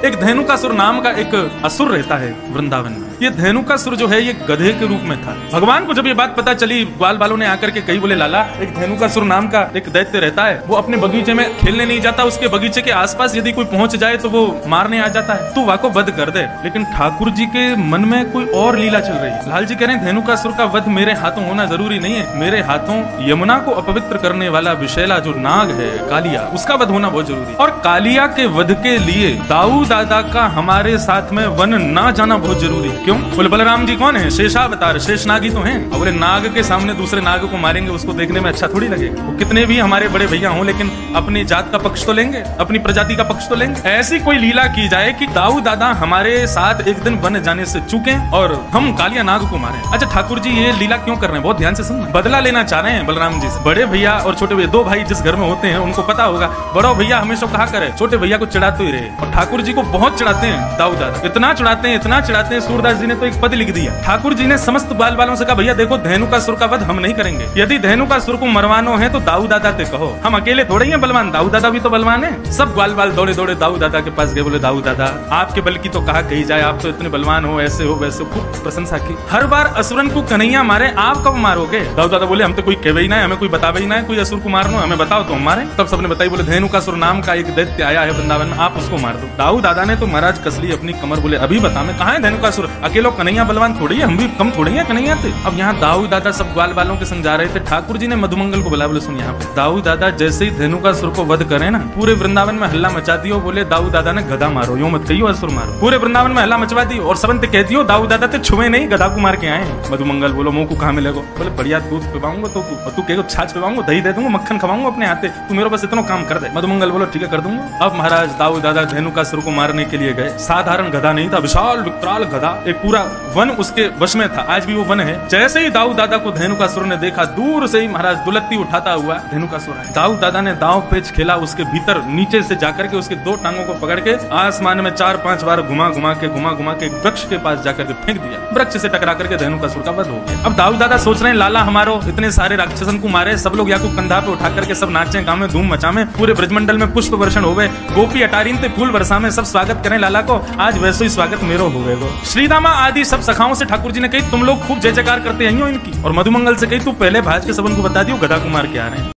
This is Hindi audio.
एक धेनुकासुर नाम का एक असुर रहता है वृंदावन में। ये धेनुकासुर जो है ये गधे के रूप में था। भगवान को जब ये बात पता चली, ग्वाल बालों ने आकर के कही, बोले लाला एक धेनुकासुर नाम का एक दैत्य रहता है, वो अपने बगीचे में खेलने नहीं जाता, उसके बगीचे के आसपास यदि कोई पहुंच जाए तो वो मारने आ जाता है, तू वाको वध कर दे। लेकिन ठाकुर जी के मन में कोई और लीला चल रही है। लाल जी कह रहे हैं धेनुकासुर का वध मेरे हाथों होना जरूरी नहीं है, मेरे हाथों यमुना को अपवित्र करने वाला विशैला जो नाग है कालिया, उसका वध होना बहुत जरूरी है। और कालिया के वध के लिए दाऊ दादा का हमारे साथ में वन ना जाना बहुत जरूरी है। क्यों? बोले बलराम जी कौन है? शेषावतार, शेष नाग ही तो हैं। और बोले नाग के सामने दूसरे नाग को मारेंगे, उसको देखने में अच्छा थोड़ी लगेगा। वो कितने भी हमारे बड़े भैया हों, लेकिन अपनी जात का पक्ष तो लेंगे, अपनी प्रजाति का पक्ष तो लेंगे। ऐसी कोई लीला की जाए कि दाऊ दादा हमारे साथ एक दिन वन जाने से चूके और हम कालिया नाग को मारे। अच्छा ठाकुर जी ये लीला क्यों कर रहे हैं? बहुत ध्यान से सुनना। बदला लेना चाह रहे हैं बलराम जी से। बड़े भैया और छोटे भैया, दो भाई जिस घर में होते हैं उनको पता होगा, बड़ा भैया हमेशा कहा करे छोटे भैया को चिढ़ाते ही रहे। और ठाकुर जी को बहुत चिढ़ाते हैं दाऊ दादा, इतना चिढ़ाते हैं, इतना चिढ़ाते हैं, सूरदास जी ने तो एक पद लिख दिया। ठाकुर जी ने समस्त बाल बालों से कहा भैया देखो धेनुकासुर का वध हम नहीं करेंगे, यदि धेनुकासुर को मरवानो है तो दाऊ दादा से कहो, हम अकेले थोड़े ही हैं बलवान, दाऊ दादा भी तो बलवान है। सब ग्वाल बाल दौड़े दौड़े दाऊ दादा के पास गए, बोले दाऊ दादा आपके बल की तो कहा कही जाए, आप तो इतने बलवान हो, ऐसे हो वैसे, खूब प्रशंसा की। हर बार असुरन को कन्हैया मारे, आप कब मारोगे? दाऊ दादा बोले हम तो कोई कहवे ही ना है, हमें कोई बतावे ही ना है, कोई असुर को मारनो हमें बताओ तो हम मारे। तब सबने बताई, बोले धेनुकासुर नाम का एक दैत्य आया है वृंदावन में, आप उसको मार दो। दाऊ दादा ने तो महाराज कसली अपनी कमर, बोले अभी बता मैं कहाँ है धेनुकासुर, अकेलो कन्हैया बलवान थोड़ी है, हम भी कम थोड़ी है कन्हैया थे। अब यहाँ दाऊ दादा सब ग्वाल बालों के संग जा रहे थे। ठाकुर जी ने मधुमंगल को बुलाया, बोले सुन यहाँ पे दाऊ दादा जैसे ही धेनुकासुर को वध करे ना, पूरे वृंदावन में हल्ला मचा दियो, बोले दाऊ दादा ने गधा मारो, यूं मत कहियो असुर मारो। पूरे वृंदावन में हल्ला मचवा दी और सबंत कह दियो दाऊ दादा ते छुए नहीं, गधा को मार के आए। मधुमंगल बोलो मुंह को कहाँ मिलेगा? बोले बढ़िया दूध पिवाऊंगा तो तू कहेगा छाछ पिवाऊंगा, दही दे दूंगा, मक्खन खवाऊंगा अपने हाथे, तू मेरे बस इतना काम कर दे। मधुमंगल बोलो ठीक है कर दूंगा। अब महाराज दाऊ दादा धेनुकासुर को मारने के लिए गए। साधारण गधा नहीं था, विशाल विकराल गधा, एक पूरा वन उसके वश में था, आज भी वो वन है। जैसे ही दाऊ दादा को धेनुकासुर ने देखा, दूर से ही महाराज दुलत्ती उठाता हुआ धेनुकासुर है। दाऊ दादा ने दांव पेच खेला, उसके भीतर नीचे से जाकर के उसके दो टांगों को पकड़ के आसमान में 4-5 बार घुमा घुमा के वृक्ष के पास जाकर के फेंक दिया। वृक्ष से टकरा करके धेनुकासुर का वध हो गया। अब दाऊ दादा सोच रहे हैं लाला हमारो इतने सारे राक्षसन को मारे, सब लोग या को कंधा पे उठा करके सब नाचे गाँव में धूम मचावे, पूरे ब्रजमंडल में पुष्प वर्षण हो गए, गोपी अटारीन ते फूल बरसा में सब स्वागत करें लाला को, आज वैसे ही स्वागत मेरो हो गए। श्रीदामा आदि सब सखाओं से ठाकुर जी ने कही तुम लोग खूब जय जयकार करते हैं इनकी, और मधुमंगल से कही तू पहले भाज के सबन को बता दियो गधा कुमार के आ रहे हैं।